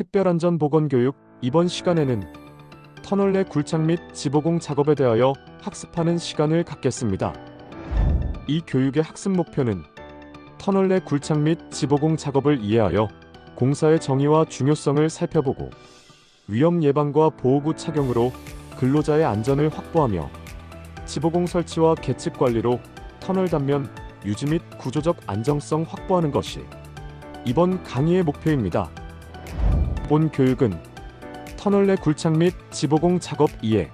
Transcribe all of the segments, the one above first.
특별안전보건교육. 이번 시간에는 터널 내 굴착 및 지보공 작업에 대하여 학습하는 시간을 갖겠습니다. 이 교육의 학습 목표는 터널 내 굴착 및 지보공 작업을 이해하여 공사의 정의와 중요성을 살펴보고 위험 예방과 보호구 착용으로 근로자의 안전을 확보하며 지보공 설치와 계측 관리로 터널 단면 유지 및 구조적 안정성 확보하는 것이 이번 강의의 목표입니다. 본 교육은 터널 내 굴착 및 지보공 작업 이해,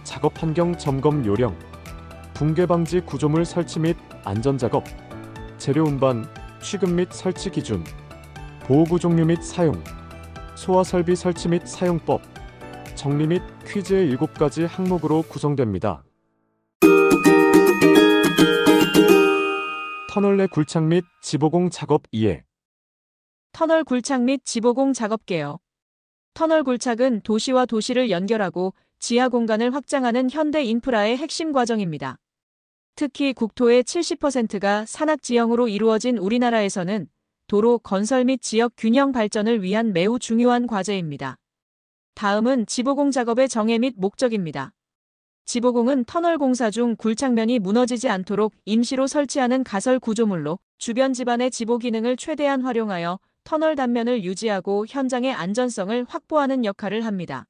작업 환경 점검 요령, 붕괴 방지 구조물 설치 및 안전작업, 재료 운반, 취급 및 설치 기준, 보호구 종류 및 사용, 소화 설비 설치 및 사용법, 정리 및 퀴즈의 7가지 항목으로 구성됩니다. 터널 내 굴착 및 지보공 작업 이해. 터널 굴착 및 지보공 작업 개요. 터널 굴착은 도시와 도시를 연결하고 지하 공간을 확장하는 현대 인프라의 핵심 과정입니다. 특히 국토의 70%가 산악 지형으로 이루어진 우리나라에서는 도로 건설 및 지역 균형 발전을 위한 매우 중요한 과제입니다. 다음은 지보공 작업의 정의 및 목적입니다. 지보공은 터널 공사 중 굴착면이 무너지지 않도록 임시로 설치하는 가설 구조물로 주변 집안의 지보 기능을 최대한 활용하여 터널 단면을 유지하고 현장의 안전성을 확보하는 역할을 합니다.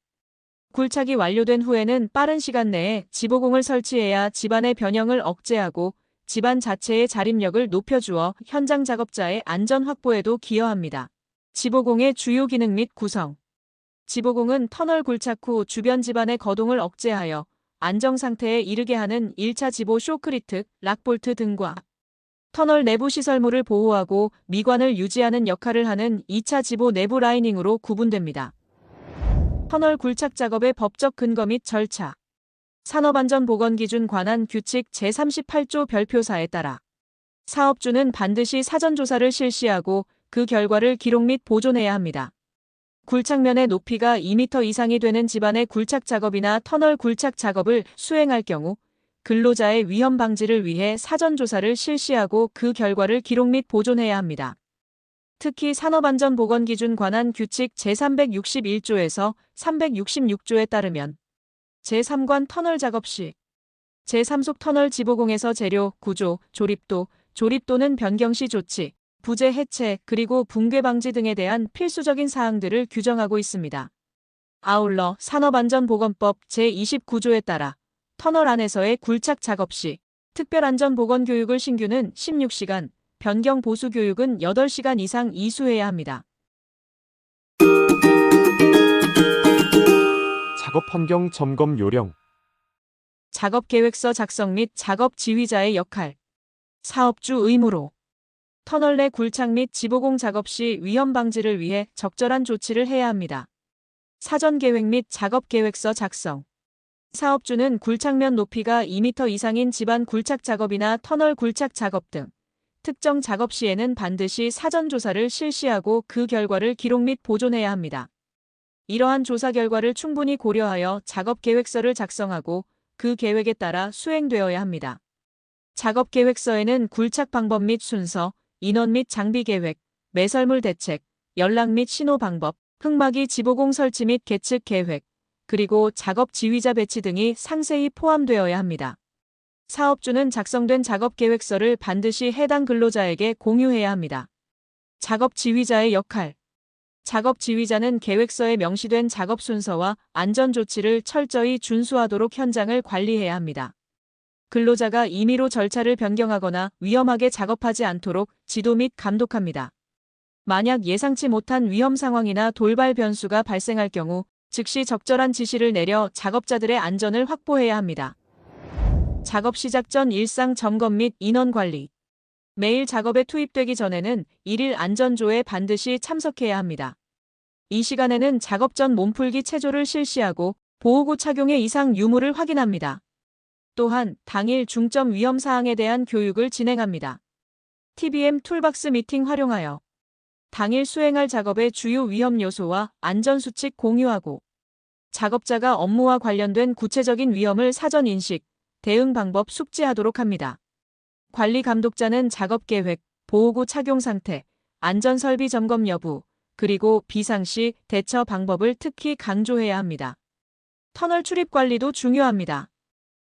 굴착이 완료된 후에는 빠른 시간 내에 지보공을 설치해야 집안의 변형을 억제하고 집안 자체의 자립력을 높여주어 현장 작업자의 안전 확보에도 기여합니다. 지보공의 주요 기능 및 구성. 지보공은 터널 굴착 후 주변 집안의 거동을 억제하여 안정 상태에 이르게 하는 1차 지보 쇼크리트, 락볼트 등과 터널 내부 시설물을 보호하고 미관을 유지하는 역할을 하는 2차 지보 내부 라이닝으로 구분됩니다. 터널 굴착 작업의 법적 근거 및 절차. 산업안전보건기준 관한 규칙 제38조 별표사에 따라 사업주는 반드시 사전조사를 실시하고 그 결과를 기록 및 보존해야 합니다. 굴착면의 높이가 2m 이상이 되는 집안의 굴착 작업이나 터널 굴착 작업을 수행할 경우 근로자의 위험 방지를 위해 사전조사를 실시하고 그 결과를 기록 및 보존해야 합니다. 특히 산업안전보건기준 관한 규칙 제361조에서 366조에 따르면 제3관 터널 작업 시 제3속 터널 지보공에서 재료, 구조, 조립도, 조립 또는 변경 시 조치, 부재 해체 그리고 붕괴 방지 등에 대한 필수적인 사항들을 규정하고 있습니다. 아울러 산업안전보건법 제29조에 따라 터널 안에서의 굴착 작업 시 특별안전보건교육을 신규는 16시간, 변경 보수 교육은 8시간 이상 이수해야 합니다. 작업 환경 점검 요령. 작업 계획서 작성 및 작업 지휘자의 역할. 사업주 의무로 터널 내 굴착 및 지보공 작업 시 위험 방지를 위해 적절한 조치를 해야 합니다. 사전 계획 및 작업 계획서 작성. 사업주는 굴착면 높이가 2m 이상인 집안 굴착 작업이나 터널 굴착 작업 등 특정 작업 시에는 반드시 사전 조사를 실시하고 그 결과를 기록 및 보존해야 합니다. 이러한 조사 결과를 충분히 고려하여 작업 계획서를 작성하고 그 계획에 따라 수행되어야 합니다. 작업 계획서에는 굴착 방법 및 순서, 인원 및 장비 계획, 매설물 대책, 연락 및 신호 방법, 흙막이 지보공 설치 및 계측 계획, 그리고 작업 지휘자 배치 등이 상세히 포함되어야 합니다. 사업주는 작성된 작업 계획서를 반드시 해당 근로자에게 공유해야 합니다. 작업 지휘자의 역할. 작업 지휘자는 계획서에 명시된 작업 순서와 안전 조치를 철저히 준수하도록 현장을 관리해야 합니다. 근로자가 임의로 절차를 변경하거나 위험하게 작업하지 않도록 지도 및 감독합니다. 만약 예상치 못한 위험 상황이나 돌발 변수가 발생할 경우 즉시 적절한 지시를 내려 작업자들의 안전을 확보해야 합니다. 작업 시작 전 일상 점검 및 인원 관리. 매일 작업에 투입되기 전에는 일일 안전조에 반드시 참석해야 합니다. 이 시간에는 작업 전 몸풀기 체조를 실시하고 보호구 착용의 이상 유무를 확인합니다. 또한 당일 중점 위험 사항에 대한 교육을 진행합니다. TBM 툴박스 미팅 활용하여 당일 수행할 작업의 주요 위험 요소와 안전수칙 공유하고 작업자가 업무와 관련된 구체적인 위험을 사전 인식, 대응 방법 숙지하도록 합니다. 관리 감독자는 작업 계획, 보호구 착용 상태, 안전설비 점검 여부, 그리고 비상시 대처 방법을 특히 강조해야 합니다. 터널 출입 관리도 중요합니다.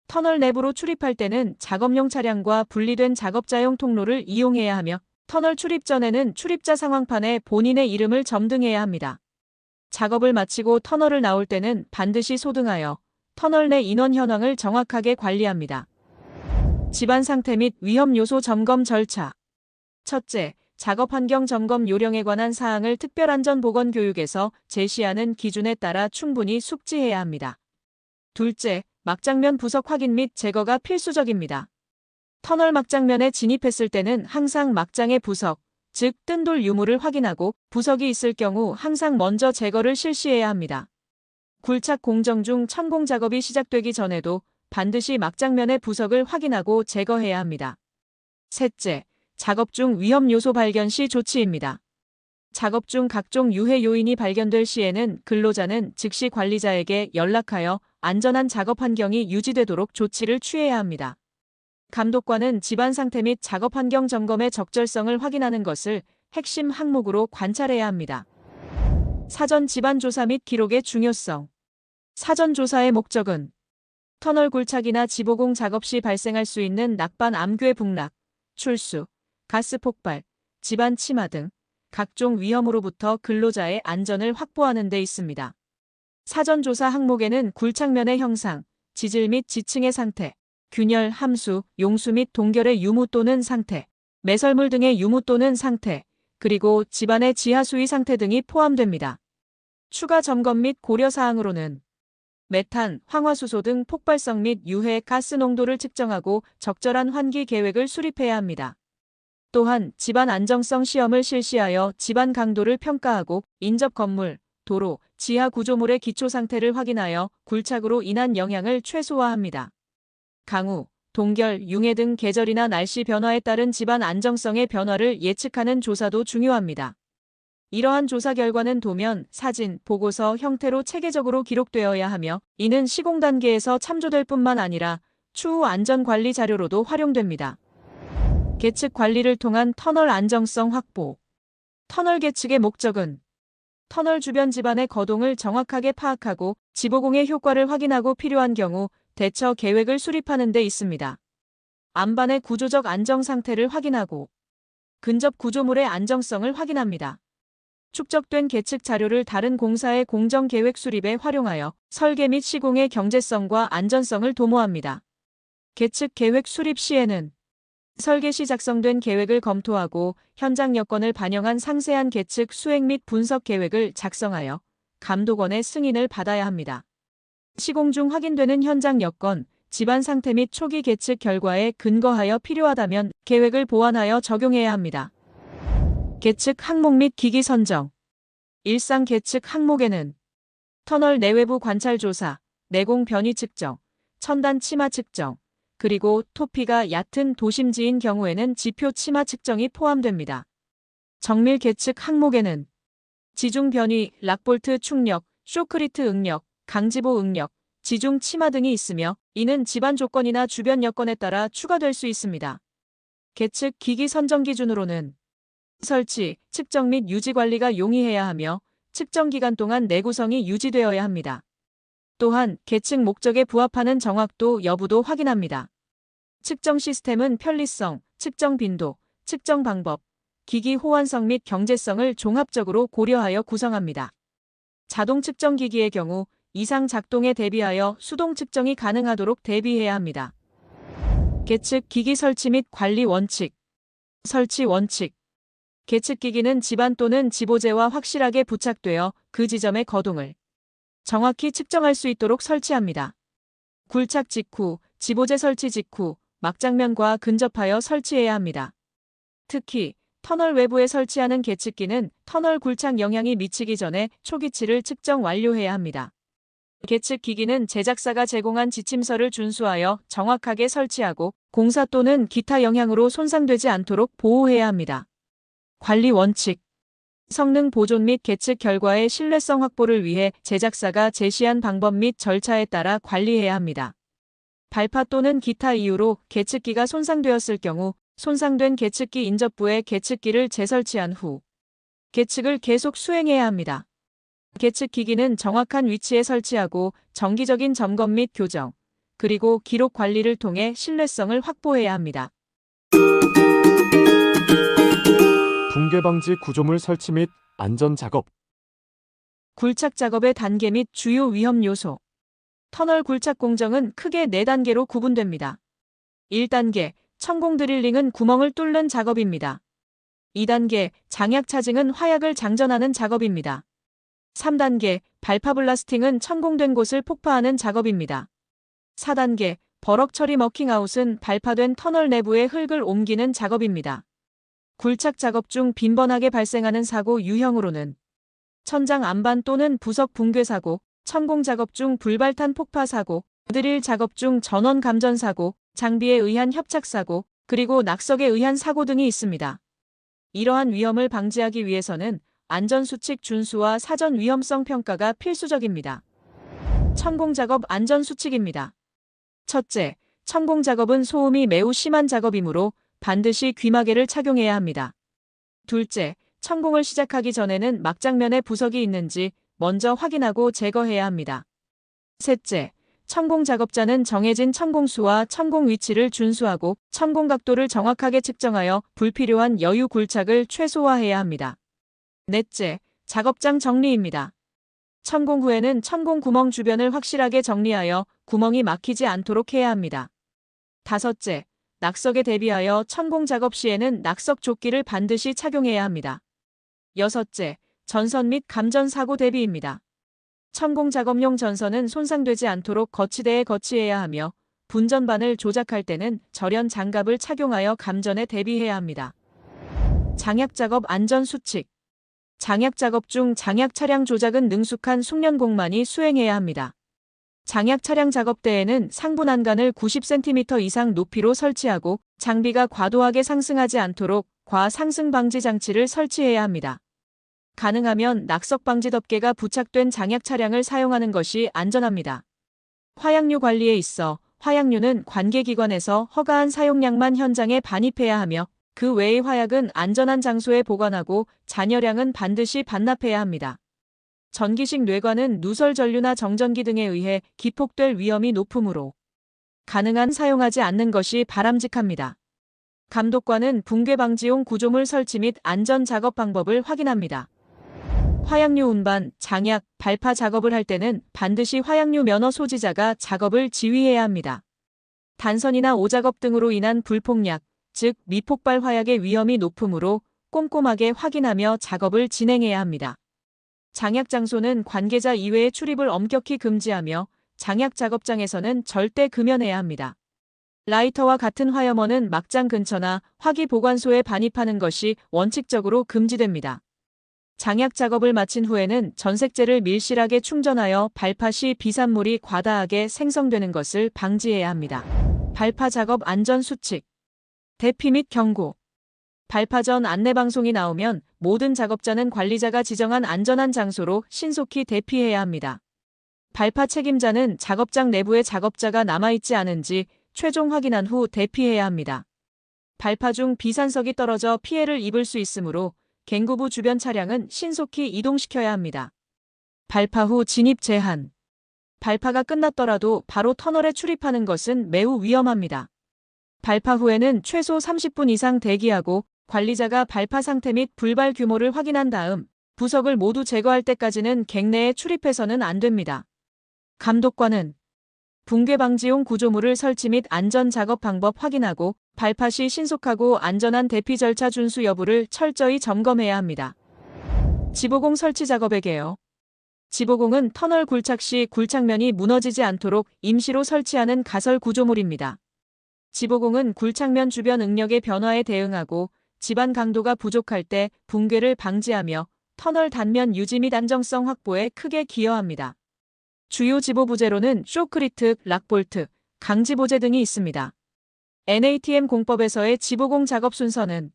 터널 내부로 출입할 때는 작업용 차량과 분리된 작업자용 통로를 이용해야 하며 터널 출입 전에는 출입자 상황판에 본인의 이름을 점등해야 합니다. 작업을 마치고 터널을 나올 때는 반드시 소등하여 터널 내 인원 현황을 정확하게 관리합니다. 집안 상태 및 위험 요소 점검 절차. 첫째, 작업 환경 점검 요령에 관한 사항을 특별안전보건교육에서 제시하는 기준에 따라 충분히 숙지해야 합니다. 둘째, 막장면 부석 확인 및 제거가 필수적입니다. 터널 막장면에 진입했을 때는 항상 막장의 부석, 즉 뜬돌 유무를 확인하고 부석이 있을 경우 항상 먼저 제거를 실시해야 합니다. 굴착 공정 중 천공 작업이 시작되기 전에도 반드시 막장면의 부석을 확인하고 제거해야 합니다. 셋째, 작업 중 위험 요소 발견 시 조치입니다. 작업 중 각종 유해 요인이 발견될 시에는 근로자는 즉시 관리자에게 연락하여 안전한 작업 환경이 유지되도록 조치를 취해야 합니다. 감독관은 집안 상태 및 작업 환경 점검의 적절성을 확인하는 것을 핵심 항목으로 관찰해야 합니다. 사전 집안 조사 및 기록의 중요성. 사전 조사의 목적은 터널 굴착이나 지보공 작업 시 발생할 수 있는 낙반 암괴 북락, 출수, 가스 폭발, 집안 침하 등 각종 위험으로부터 근로자의 안전을 확보하는 데 있습니다. 사전 조사 항목에는 굴착면의 형상, 지질 및 지층의 상태, 균열, 함수, 용수 및 동결의 유무 또는 상태, 매설물 등의 유무 또는 상태, 그리고 집안의 지하 수위 상태 등이 포함됩니다. 추가 점검 및 고려사항으로는 메탄, 황화수소 등 폭발성 및 유해 가스 농도를 측정하고 적절한 환기 계획을 수립해야 합니다. 또한 집안 안정성 시험을 실시하여 집안 강도를 평가하고 인접 건물, 도로, 지하 구조물의 기초 상태를 확인하여 굴착으로 인한 영향을 최소화합니다. 강우, 동결, 융해 등 계절이나 날씨 변화에 따른 집안 안정성의 변화를 예측하는 조사도 중요합니다. 이러한 조사 결과는 도면, 사진, 보고서 형태로 체계적으로 기록되어야 하며 이는 시공 단계에서 참조될 뿐만 아니라 추후 안전관리 자료로도 활용됩니다. 계측 관리를 통한 터널 안정성 확보. 터널 계측의 목적은 터널 주변 집안의 거동을 정확하게 파악하고 지보공의 효과를 확인하고 필요한 경우 대처 계획을 수립하는 데 있습니다. 안반의 구조적 안정 상태를 확인하고 근접 구조물의 안정성을 확인합니다. 축적된 계측 자료를 다른 공사의 공정 계획 수립에 활용하여 설계 및 시공의 경제성과 안전성을 도모합니다. 계측 계획 수립 시에는 설계 시 작성된 계획을 검토하고 현장 여건을 반영한 상세한 계측 수행 및 분석 계획을 작성하여 감독원의 승인을 받아야 합니다. 시공 중 확인되는 현장 여건, 집안 상태 및 초기 계측 결과에 근거하여 필요하다면 계획을 보완하여 적용해야 합니다. 계측 항목 및 기기 선정. 일상 계측 항목에는 터널 내외부 관찰 조사, 내공 변이 측정, 천단 치마 측정, 그리고 토피가 얕은 도심지인 경우에는 지표 치마 측정이 포함됩니다. 정밀 계측 항목에는 지중 변이, 락볼트 충력, 쇼크리트 응력, 강지보 응력, 지중 치마 등이 있으며 이는 집안 조건이나 주변 여건에 따라 추가될 수 있습니다. 계측 기기 선정 기준으로는 설치, 측정 및 유지 관리가 용이해야 하며 측정 기간 동안 내구성이 유지되어야 합니다. 또한 계측 목적에 부합하는 정확도 여부도 확인합니다. 측정 시스템은 편리성, 측정 빈도, 측정 방법, 기기 호환성 및 경제성을 종합적으로 고려하여 구성합니다. 자동 측정 기기의 경우 이상 작동에 대비하여 수동 측정이 가능하도록 대비해야 합니다. 계측 기기 설치 및 관리 원칙. 설치 원칙. 계측 기기는 집안 또는 지보재와 확실하게 부착되어 그 지점의 거동을 정확히 측정할 수 있도록 설치합니다. 굴착 직후, 지보재 설치 직후, 막장면과 근접하여 설치해야 합니다. 특히 터널 외부에 설치하는 계측기는 터널 굴착 영향이 미치기 전에 초기치를 측정 완료해야 합니다. 계측 기기는 제작사가 제공한 지침서를 준수하여 정확하게 설치하고 공사 또는 기타 영향으로 손상되지 않도록 보호해야 합니다. 관리 원칙. 성능 보존 및 계측 결과의 신뢰성 확보를 위해 제작사가 제시한 방법 및 절차에 따라 관리해야 합니다. 발파 또는 기타 이유로 계측기가 손상되었을 경우 손상된 계측기 인접부에 계측기를 재설치한 후 계측을 계속 수행해야 합니다. 계측 기기는 정확한 위치에 설치하고 정기적인 점검 및 교정, 그리고 기록 관리를 통해 신뢰성을 확보해야 합니다. 붕괴 방지 구조물 설치 및 안전 작업. 굴착 작업의 단계 및 주요 위험 요소. 터널 굴착 공정은 크게 4단계로 구분됩니다. 1단계, 천공 드릴링은 구멍을 뚫는 작업입니다. 2단계, 장약 차징은 화약을 장전하는 작업입니다. 3단계, 발파 블라스팅은 천공된 곳을 폭파하는 작업입니다. 4단계, 버럭 처리 머킹아웃은 발파된 터널 내부의 흙을 옮기는 작업입니다. 굴착 작업 중 빈번하게 발생하는 사고 유형으로는 천장 안반 또는 부석 붕괴 사고, 천공 작업 중 불발탄 폭파 사고, 드릴 작업 중 전원 감전 사고, 장비에 의한 협착 사고, 그리고 낙석에 의한 사고 등이 있습니다. 이러한 위험을 방지하기 위해서는 안전수칙 준수와 사전 위험성 평가가 필수적입니다. 천공 작업 안전수칙입니다. 첫째, 천공 작업은 소음이 매우 심한 작업이므로 반드시 귀마개를 착용해야 합니다. 둘째, 천공을 시작하기 전에는 막장면에 부석이 있는지 먼저 확인하고 제거해야 합니다. 셋째, 천공 작업자는 정해진 천공수와 천공 위치를 준수하고 천공 각도를 정확하게 측정하여 불필요한 여유 굴착을 최소화해야 합니다. 넷째, 작업장 정리입니다. 천공 후에는 천공 구멍 주변을 확실하게 정리하여 구멍이 막히지 않도록 해야 합니다. 다섯째, 낙석에 대비하여 천공 작업 시에는 낙석 조끼를 반드시 착용해야 합니다. 여섯째, 전선 및 감전 사고 대비입니다. 천공 작업용 전선은 손상되지 않도록 거치대에 거치해야 하며 분전반을 조작할 때는 절연 장갑을 착용하여 감전에 대비해야 합니다. 장약 작업 안전 수칙. 장약 작업 중 장약 차량 조작은 능숙한 숙련공만이 수행해야 합니다. 장약 차량 작업대에는 상부 난간을 90cm 이상 높이로 설치하고 장비가 과도하게 상승하지 않도록 과상승 방지 장치를 설치해야 합니다. 가능하면 낙석 방지 덮개가 부착된 장약 차량을 사용하는 것이 안전합니다. 화약류 관리에 있어 화약류는 관계기관에서 허가한 사용량만 현장에 반입해야 하며 그 외의 화약은 안전한 장소에 보관하고 잔여량은 반드시 반납해야 합니다. 전기식 뇌관은 누설 전류나 정전기 등에 의해 기폭될 위험이 높으므로 가능한 사용하지 않는 것이 바람직합니다. 감독관은 붕괴 방지용 구조물 설치 및 안전 작업 방법을 확인합니다. 화약류 운반, 장약, 발파 작업을 할 때는 반드시 화약류 면허 소지자가 작업을 지휘해야 합니다. 단선이나 오작업 등으로 인한 불폭약, 즉 미폭발 화약의 위험이 높으므로 꼼꼼하게 확인하며 작업을 진행해야 합니다. 장약 장소는 관계자 이외의 출입을 엄격히 금지하며 장약 작업장에서는 절대 금연해야 합니다. 라이터와 같은 화염원은 막장 근처나 화기 보관소에 반입하는 것이 원칙적으로 금지됩니다. 장약 작업을 마친 후에는 전색제를 밀실하게 충전하여 발파 시 비산물이 과다하게 생성되는 것을 방지해야 합니다. 발파 작업 안전 수칙. 대피 및 경고. 발파 전 안내방송이 나오면 모든 작업자는 관리자가 지정한 안전한 장소로 신속히 대피해야 합니다. 발파 책임자는 작업장 내부에 작업자가 남아있지 않은지 최종 확인한 후 대피해야 합니다. 발파 중 비산석이 떨어져 피해를 입을 수 있으므로 갱구부 주변 차량은 신속히 이동시켜야 합니다. 발파 후 진입 제한. 발파가 끝났더라도 바로 터널에 출입하는 것은 매우 위험합니다. 발파 후에는 최소 30분 이상 대기하고 관리자가 발파 상태 및 불발 규모를 확인한 다음 부석을 모두 제거할 때까지는 갱내에 출입해서는 안 됩니다. 감독관은 붕괴 방지용 구조물을 설치 및 안전 작업 방법 확인하고 발파 시 신속하고 안전한 대피 절차 준수 여부를 철저히 점검해야 합니다. 지보공 설치 작업의 개요. 지보공은 터널 굴착 시 굴착면이 무너지지 않도록 임시로 설치하는 가설 구조물입니다. 지보공은 굴착면 주변 응력의 변화에 대응하고 지반 강도가 부족할 때 붕괴를 방지하며 터널 단면 유지 및 안정성 확보에 크게 기여합니다. 주요 지보 부재로는 쇼크리트, 락볼트, 강지보재 등이 있습니다. NATM 공법에서의 지보공 작업 순서는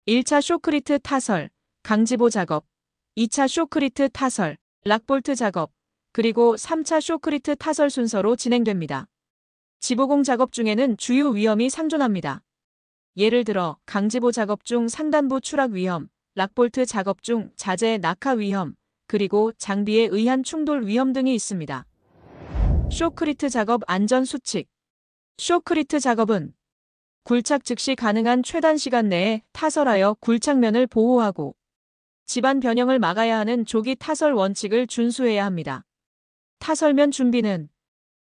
1차 쇼크리트 타설, 강지보 작업, 2차 쇼크리트 타설, 락볼트 작업, 그리고 3차 쇼크리트 타설 순서로 진행됩니다. 지보공 작업 중에는 주요 위험이 상존합니다. 예를 들어 강지보 작업 중 상단부 추락 위험, 락볼트 작업 중 자재 낙하 위험, 그리고 장비에 의한 충돌 위험 등이 있습니다. 쇼크리트 작업 안전 수칙. 쇼크리트 작업은 굴착 즉시 가능한 최단 시간 내에 타설하여 굴착면을 보호하고 집안 변형을 막아야 하는 조기 타설 원칙을 준수해야 합니다. 타설면 준비는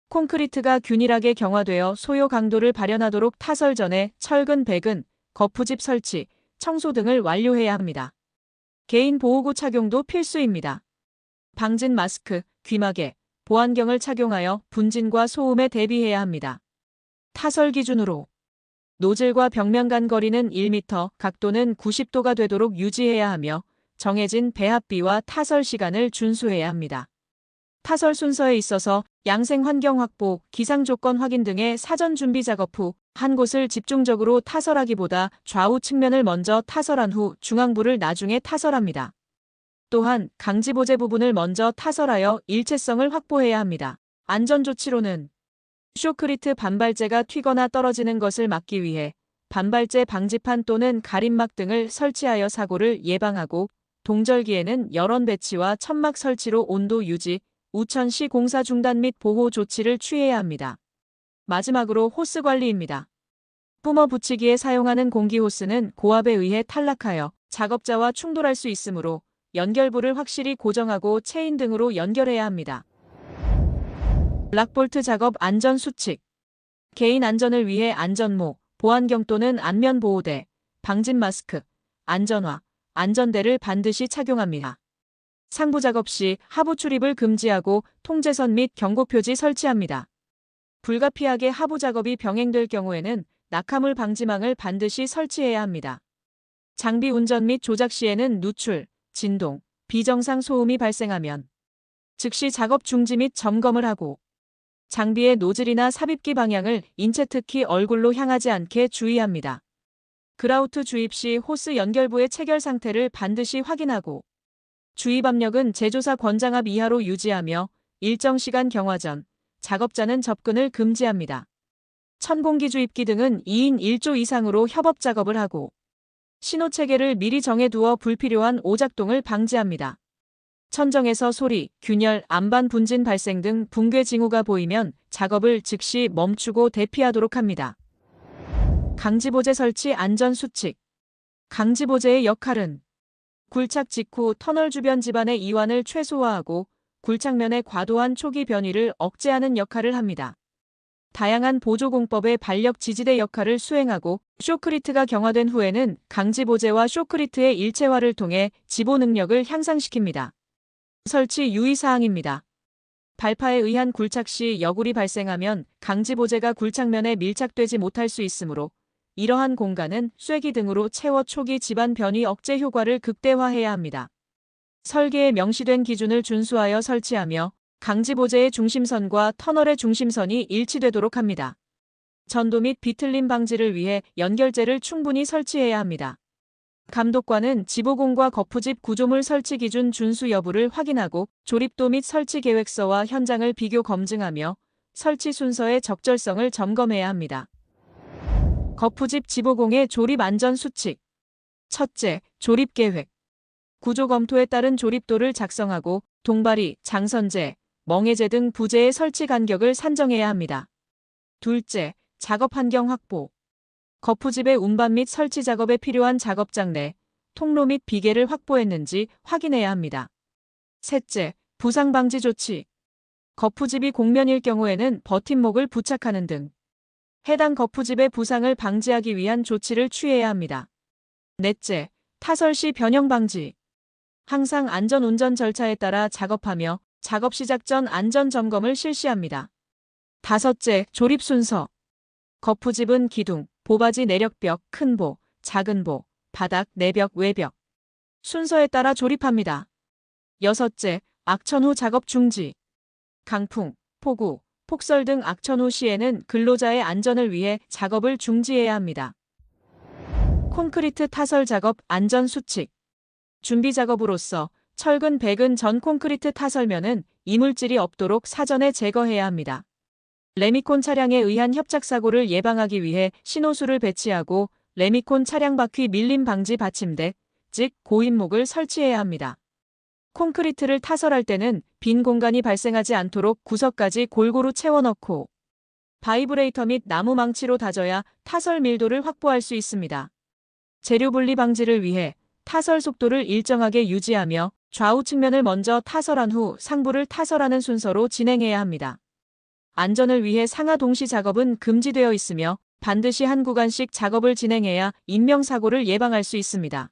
콘크리트가 균일하게 경화되어 소요 강도를 발현하도록 타설 전에 철근 배근, 거푸집 설치, 청소 등을 완료해야 합니다. 개인 보호구 착용도 필수입니다. 방진 마스크, 귀마개, 보안경을 착용하여 분진과 소음에 대비해야 합니다. 타설 기준으로 노즐과 벽면 간 거리는 1m, 각도는 90도가 되도록 유지해야 하며 정해진 배합비와 타설 시간을 준수해야 합니다. 타설 순서에 있어서 양생 환경 확보, 기상 조건 확인 등의 사전 준비 작업 후 한 곳을 집중적으로 타설하기보다 좌우 측면을 먼저 타설한 후 중앙부를 나중에 타설합니다. 또한 강지보재 부분을 먼저 타설하여 일체성을 확보해야 합니다. 안전조치로는 쇼크리트 반발재가 튀거나 떨어지는 것을 막기 위해 반발재 방지판 또는 가림막 등을 설치하여 사고를 예방하고 동절기에는 열원 배치와 천막 설치로 온도 유지, 우천 시 공사 중단 및 보호 조치를 취해야 합니다. 마지막으로 호스 관리입니다. 뿜어 붙이기에 사용하는 공기 호스는 고압에 의해 탈락하여 작업자와 충돌할 수 있으므로 연결부를 확실히 고정하고 체인 등으로 연결해야 합니다. 락볼트 작업 안전 수칙. 개인 안전을 위해 안전모, 보안경 또는 안면 보호대, 방진 마스크, 안전화, 안전대를 반드시 착용합니다. 상부 작업 시 하부 출입을 금지하고 통제선 및 경고표지 설치합니다. 불가피하게 하부 작업이 병행될 경우에는 낙하물 방지망을 반드시 설치해야 합니다. 장비 운전 및 조작 시에는 누출, 진동, 비정상 소음이 발생하면 즉시 작업 중지 및 점검을 하고 장비의 노즐이나 삽입기 방향을 인체 특히 얼굴로 향하지 않게 주의합니다. 그라우트 주입 시 호스 연결부의 체결 상태를 반드시 확인하고 주입 압력은 제조사 권장압 이하로 유지하며 일정 시간 경화 전 작업자는 접근을 금지합니다. 천공기 주입기 등은 2인 1조 이상으로 협업 작업을 하고 신호체계를 미리 정해두어 불필요한 오작동을 방지합니다. 천정에서 소리, 균열, 안반 분진 발생 등 붕괴 징후가 보이면 작업을 즉시 멈추고 대피하도록 합니다. 강지보재 설치 안전 수칙. 강지보재의 역할은 굴착 직후 터널 주변 집안의 이완을 최소화하고 굴착면의 과도한 초기 변이를 억제하는 역할을 합니다. 다양한 보조공법의 반력 지지대 역할을 수행하고 쇼크리트가 경화된 후에는 강지보재와 쇼크리트의 일체화를 통해 지보 능력을 향상시킵니다. 설치 유의사항입니다. 발파에 의한 굴착 시 여굴이 발생하면 강지보재가 굴착면에 밀착되지 못할 수 있으므로 이러한 공간은 쐐기 등으로 채워 초기 집안 변이 억제 효과를 극대화해야 합니다. 설계에 명시된 기준을 준수하여 설치하며 강지보재의 중심선과 터널의 중심선이 일치되도록 합니다. 전도 및 비틀림 방지를 위해 연결재를 충분히 설치해야 합니다. 감독관은 지보공과 거푸집 구조물 설치 기준 준수 여부를 확인하고 조립도 및 설치 계획서와 현장을 비교 검증하며 설치 순서의 적절성을 점검해야 합니다. 거푸집 지보공의 조립 안전 수칙. 첫째, 조립 계획. 구조 검토에 따른 조립도를 작성하고 동바리, 장선재, 멍해재 등 부재의 설치 간격을 산정해야 합니다. 둘째, 작업 환경 확보. 거푸집의 운반 및 설치 작업에 필요한 작업장 내 통로 및 비계를 확보했는지 확인해야 합니다. 셋째, 부상 방지 조치. 거푸집이 공면일 경우에는 버팀목을 부착하는 등 해당 거푸집의 부상을 방지하기 위한 조치를 취해야 합니다. 넷째, 타설 시 변형 방지. 항상 안전운전 절차에 따라 작업하며 작업 시작 전 안전 점검을 실시합니다. 다섯째, 조립 순서. 거푸집은 기둥, 보바지 내력벽, 큰 보, 작은 보, 바닥, 내벽, 외벽 순서에 따라 조립합니다. 여섯째, 악천 후 작업 중지. 강풍, 폭우, 폭설 등 악천 후 시에는 근로자의 안전을 위해 작업을 중지해야 합니다. 콘크리트 타설 작업 안전 수칙. 준비 작업으로서 철근 배근 전 콘크리트 타설면은 이물질이 없도록 사전에 제거해야 합니다. 레미콘 차량에 의한 협착사고를 예방하기 위해 신호수를 배치하고 레미콘 차량 바퀴 밀림 방지 받침대, 즉 고인목을 설치해야 합니다. 콘크리트를 타설할 때는 빈 공간이 발생하지 않도록 구석까지 골고루 채워 넣고 바이브레이터 및 나무 망치로 다져야 타설 밀도를 확보할 수 있습니다. 재료 분리 방지를 위해 타설 속도를 일정하게 유지하며 좌우 측면을 먼저 타설한 후 상부를 타설하는 순서로 진행해야 합니다. 안전을 위해 상하 동시 작업은 금지되어 있으며 반드시 한 구간씩 작업을 진행해야 인명사고를 예방할 수 있습니다.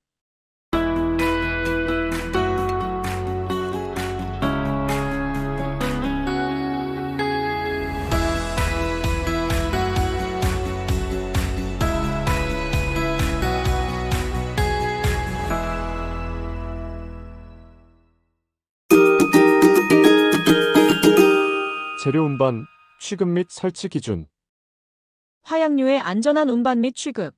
재료 운반, 취급 및 설치 기준. 화약류의 안전한 운반 및 취급.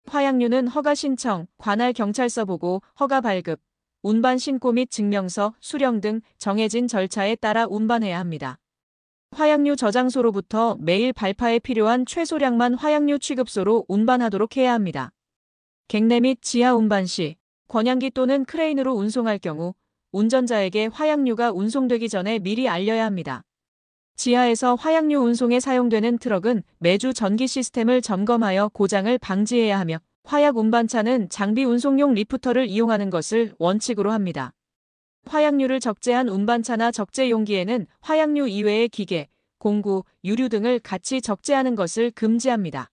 화약류는 허가 신청, 관할 경찰서 보고, 허가 발급, 운반 신고 및 증명서, 수령 등 정해진 절차에 따라 운반해야 합니다. 화약류 저장소로부터 매일 발파에 필요한 최소량만 화약류 취급소로 운반하도록 해야 합니다. 갱내 및 지하 운반 시 권양기 또는 크레인으로 운송할 경우 운전자에게 화약류가 운송되기 전에 미리 알려야 합니다. 지하에서 화약류 운송에 사용되는 트럭은 매주 전기 시스템을 점검하여 고장을 방지해야 하며 화약 운반차는 장비 운송용 리프터를 이용하는 것을 원칙으로 합니다. 화약류를 적재한 운반차나 적재 용기에는 화약류 이외의 기계, 공구, 유류 등을 같이 적재하는 것을 금지합니다.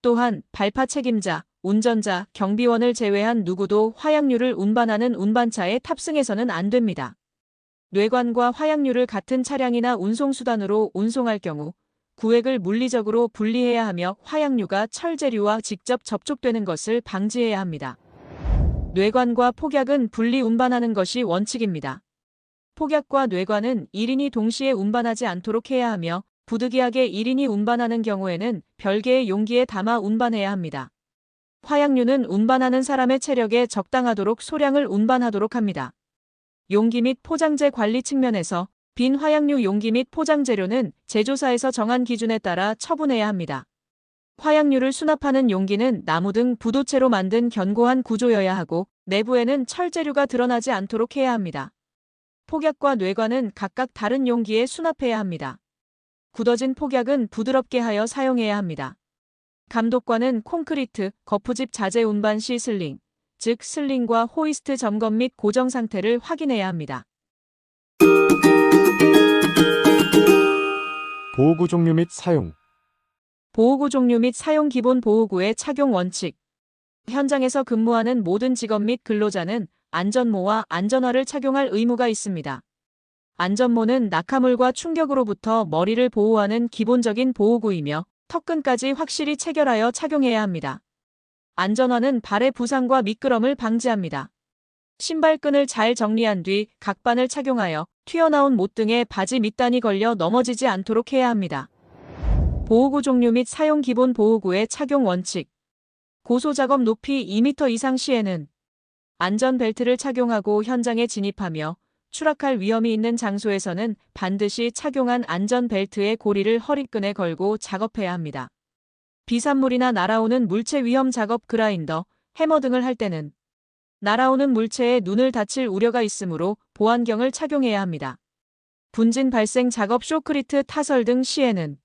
또한 발파 책임자, 운전자, 경비원을 제외한 누구도 화약류를 운반하는 운반차에 탑승해서는 안 됩니다. 뇌관과 화약류를 같은 차량이나 운송수단으로 운송할 경우 구획을 물리적으로 분리해야 하며 화약류가 철재료와 직접 접촉되는 것을 방지해야 합니다. 뇌관과 폭약은 분리 운반하는 것이 원칙입니다. 폭약과 뇌관은 1인이 동시에 운반하지 않도록 해야 하며 부득이하게 1인이 운반하는 경우에는 별개의 용기에 담아 운반해야 합니다. 화약류는 운반하는 사람의 체력에 적당하도록 소량을 운반하도록 합니다. 용기 및 포장재 관리 측면에서 빈 화약류 용기 및 포장재료는 제조사에서 정한 기준에 따라 처분해야 합니다. 화약류를 수납하는 용기는 나무 등 부도체로 만든 견고한 구조여야 하고 내부에는 철재료가 드러나지 않도록 해야 합니다. 폭약과 뇌관은 각각 다른 용기에 수납해야 합니다. 굳어진 폭약은 부드럽게 하여 사용해야 합니다. 감독관은 콘크리트, 거푸집 자재 운반 시 슬링, 즉 슬링과 호이스트 점검 및 고정 상태를 확인해야 합니다. 보호구 종류 및 사용. 보호구 종류 및 사용. 기본 보호구의 착용 원칙. 현장에서 근무하는 모든 직업 및 근로자는 안전모와 안전화를 착용할 의무가 있습니다. 안전모는 낙하물과 충격으로부터 머리를 보호하는 기본적인 보호구이며 턱끈까지 확실히 체결하여 착용해야 합니다. 안전화는 발의 부상과 미끄럼을 방지합니다. 신발끈을 잘 정리한 뒤 각반을 착용하여 튀어나온 못 등에 바지 밑단이 걸려 넘어지지 않도록 해야 합니다. 보호구 종류 및 사용. 기본 보호구의 착용 원칙. 고소작업 높이 2m 이상 시에는 안전벨트를 착용하고 현장에 진입하며 추락할 위험이 있는 장소에서는 반드시 착용한 안전벨트의 고리를 허리끈에 걸고 작업해야 합니다. 비산물이나 날아오는 물체 위험 작업 그라인더, 해머 등을 할 때는 날아오는 물체에 눈을 다칠 우려가 있으므로 보안경을 착용해야 합니다. 분진 발생 작업 쇼크리트 타설 등 시에는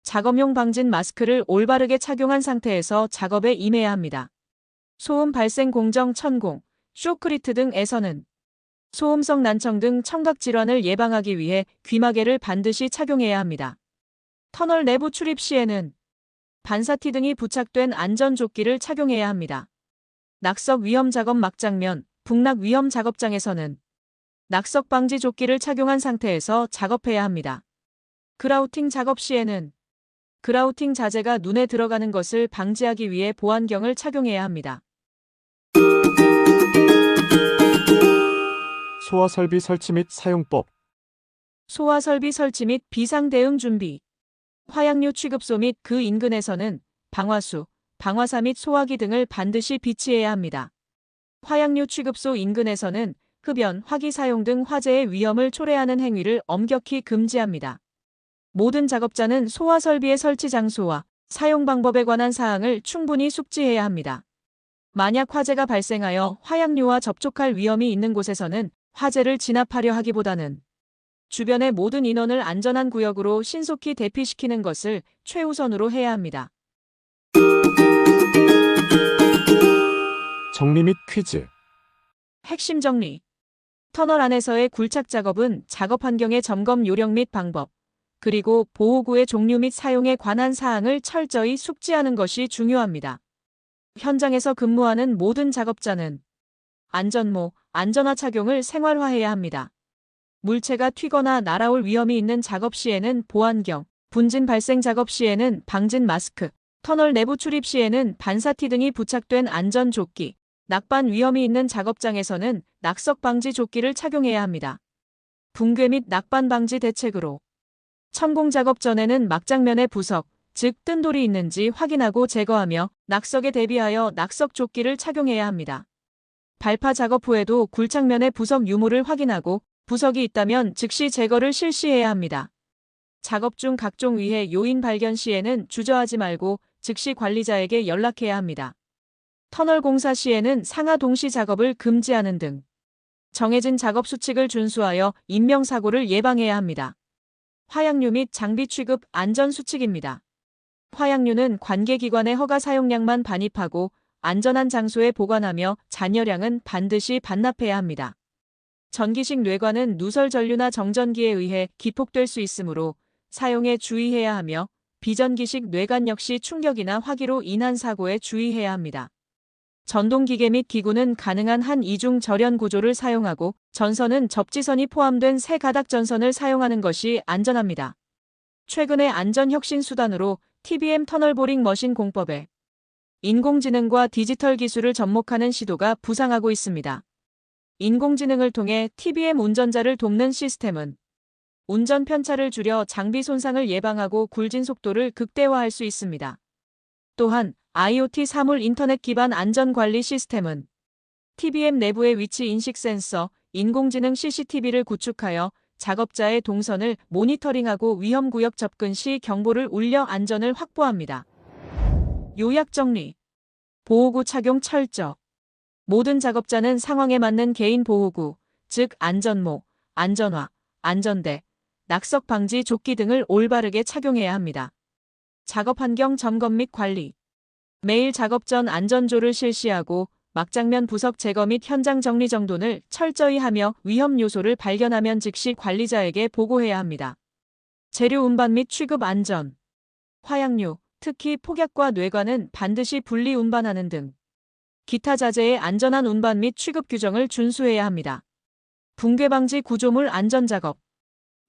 작업용 방진 마스크를 올바르게 착용한 상태에서 작업에 임해야 합니다. 소음 발생 공정 천공, 쇼크리트 등에서는 소음성 난청 등 청각 질환을 예방하기 위해 귀마개를 반드시 착용해야 합니다. 터널 내부 출입 시에는 반사티 등이 부착된 안전조끼를 착용해야 합니다. 낙석 위험 작업 막장면, 북락 위험 작업장에서는 낙석 방지 조끼를 착용한 상태에서 작업해야 합니다. 그라우팅 작업 시에는 그라우팅 자재가 눈에 들어가는 것을 방지하기 위해 보안경을 착용해야 합니다. 소화 설비 설치 및 사용법. 소화 설비 설치 및 비상 대응 준비. 화약류 취급소 및 그 인근에서는 방화수, 방화사 및 소화기 등을 반드시 비치해야 합니다. 화약류 취급소 인근에서는 흡연, 화기 사용 등 화재의 위험을 초래하는 행위를 엄격히 금지합니다. 모든 작업자는 소화 설비의 설치 장소와 사용 방법에 관한 사항을 충분히 숙지해야 합니다. 만약 화재가 발생하여 화약류와 접촉할 위험이 있는 곳에서는 화재를 진압하려 하기보다는 주변의 모든 인원을 안전한 구역으로 신속히 대피시키는 것을 최우선으로 해야 합니다. 정리 및 퀴즈. 핵심 정리. 터널 안에서의 굴착 작업은 작업 환경의 점검 요령 및 방법, 그리고 보호구의 종류 및 사용에 관한 사항을 철저히 숙지하는 것이 중요합니다. 현장에서 근무하는 모든 작업자는 안전모, 안전화 착용을 생활화해야 합니다. 물체가 튀거나 날아올 위험이 있는 작업 시에는 보안경, 분진 발생 작업 시에는 방진 마스크, 터널 내부 출입 시에는 반사티 등이 부착된 안전조끼, 낙반 위험이 있는 작업장에서는 낙석 방지 조끼를 착용해야 합니다. 붕괴 및 낙반 방지 대책으로 천공 작업 전에는 막장면에 부석, 즉 뜬 돌이 있는지 확인하고 제거하며 낙석에 대비하여 낙석 조끼를 착용해야 합니다. 발파 작업 후에도 굴착면의 부석 유무를 확인하고 부석이 있다면 즉시 제거를 실시해야 합니다. 작업 중 각종 위해 요인 발견 시에는 주저하지 말고 즉시 관리자에게 연락해야 합니다. 터널 공사 시에는 상하 동시 작업을 금지하는 등 정해진 작업 수칙을 준수하여 인명사고를 예방해야 합니다. 화약류 및 장비 취급 안전 수칙입니다. 화약류는 관계기관의 허가 사용량만 반입하고 안전한 장소에 보관하며 잔여량은 반드시 반납해야 합니다. 전기식 뇌관은 누설 전류나 정전기에 의해 기폭될 수 있으므로 사용에 주의해야 하며 비전기식 뇌관 역시 충격이나 화기로 인한 사고에 주의해야 합니다. 전동기계 및 기구는 가능한 한 이중 절연 구조를 사용하고 전선은 접지선이 포함된 새 가닥 전선을 사용하는 것이 안전합니다. 최근의 안전 혁신 수단으로 TBM 터널 보링 머신 공법에 인공지능과 디지털 기술을 접목하는 시도가 부상하고 있습니다. 인공지능을 통해 TBM 운전자를 돕는 시스템은 운전 편차를 줄여 장비 손상을 예방하고 굴진 속도를 극대화할 수 있습니다. 또한 IoT 사물 인터넷 기반 안전관리 시스템은 TBM 내부의 위치 인식 센서, 인공지능 CCTV를 구축하여 작업자의 동선을 모니터링하고 위험구역 접근 시 경보를 울려 안전을 확보합니다. 요약 정리. 보호구 착용 철저. 모든 작업자는 상황에 맞는 개인 보호구, 즉 안전모, 안전화, 안전대, 낙석 방지 조끼 등을 올바르게 착용해야 합니다. 작업 환경 점검 및 관리. 매일 작업 전 안전조를 실시하고 막장면 부석 제거 및 현장 정리 정돈을 철저히 하며 위험 요소를 발견하면 즉시 관리자에게 보고해야 합니다. 재료 운반 및 취급 안전. 화약류, 특히 폭약과 뇌관은 반드시 분리 운반하는 등 기타 자재의 안전한 운반 및 취급 규정을 준수해야 합니다. 붕괴 방지 구조물 안전 작업.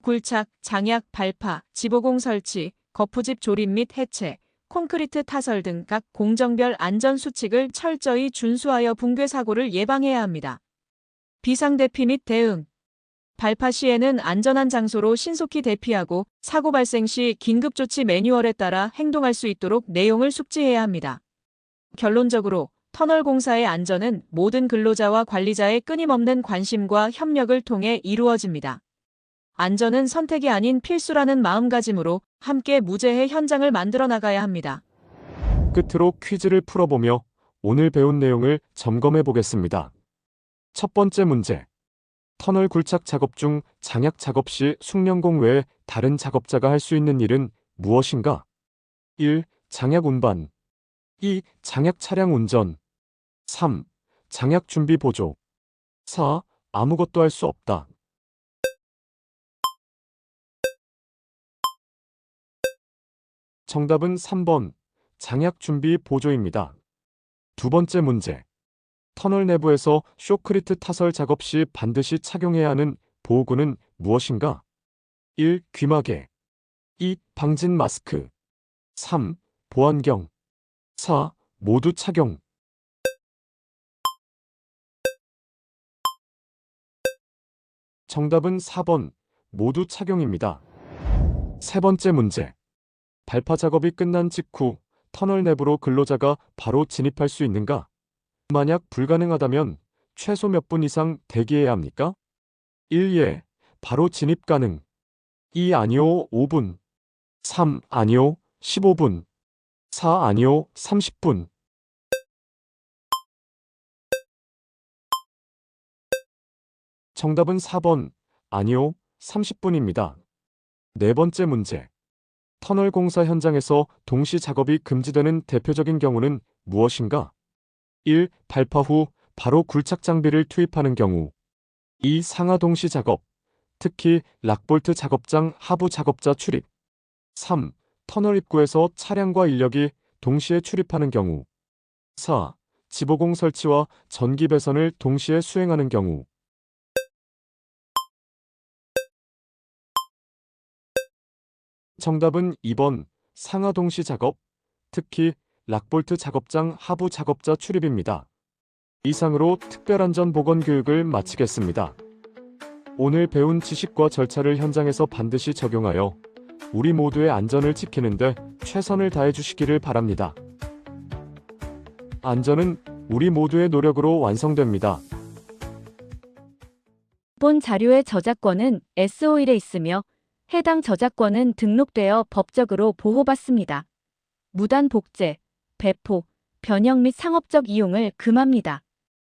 굴착, 장약, 발파, 지보공 설치, 거푸집 조립 및 해체, 콘크리트 타설 등 각 공정별 안전 수칙을 철저히 준수하여 붕괴 사고를 예방해야 합니다. 비상 대피 및 대응. 발파 시에는 안전한 장소로 신속히 대피하고 사고 발생 시 긴급조치 매뉴얼에 따라 행동할 수 있도록 내용을 숙지해야 합니다. 결론적으로 터널 공사의 안전은 모든 근로자와 관리자의 끊임없는 관심과 협력을 통해 이루어집니다. 안전은 선택이 아닌 필수라는 마음가짐으로 함께 무죄의 현장을 만들어 나가야 합니다. 끝으로 퀴즈를 풀어보며 오늘 배운 내용을 점검해 보겠습니다. 첫 번째 문제. 터널 굴착 작업 중 장약 작업 시 숙련공 외에 다른 작업자가 할 수 있는 일은 무엇인가? 1. 장약 운반. 2. 장약 차량 운전. 3. 장약 준비 보조. 4. 아무것도 할 수 없다. 정답은 3번 장약 준비 보조입니다. 두 번째 문제. 터널 내부에서 쇼크리트 타설 작업 시 반드시 착용해야 하는 보호구는 무엇인가? 1. 귀마개. 2. 방진 마스크. 3. 보안경. 4. 모두 착용. 정답은 4번 모두 착용입니다. 세 번째 문제. 발파 작업이 끝난 직후 터널 내부로 근로자가 바로 진입할 수 있는가? 만약 불가능하다면 최소 몇 분 이상 대기해야 합니까? 1. 예, 바로 진입 가능. 2. 아니요, 5분. 3. 아니요, 15분. 4. 아니요, 30분. 정답은 4번. 아니요, 30분입니다. 네 번째 문제. 터널 공사 현장에서 동시 작업이 금지되는 대표적인 경우는 무엇인가? 1. 발파 후 바로 굴착 장비를 투입하는 경우. 2. 상하 동시 작업, 특히 락볼트 작업장 하부 작업자 출입. 3. 터널 입구에서 차량과 인력이 동시에 출입하는 경우. 4. 지보공 설치와 전기 배선을 동시에 수행하는 경우. 정답은 2번. 상하 동시 작업, 특히 락볼트 작업장 하부 작업자 출입입니다. 이상으로 특별안전 보건 교육을 마치겠습니다. 오늘 배운 지식과 절차를 현장에서 반드시 적용하여 우리 모두의 안전을 지키는데 최선을 다해 주시기를 바랍니다. 안전은 우리 모두의 노력으로 완성됩니다. 본 자료의 저작권은 S-OIL에 있으며 해당 저작권은 등록되어 법적으로 보호받습니다. 무단 복제, 배포, 변형 및 상업적 이용을 금합니다.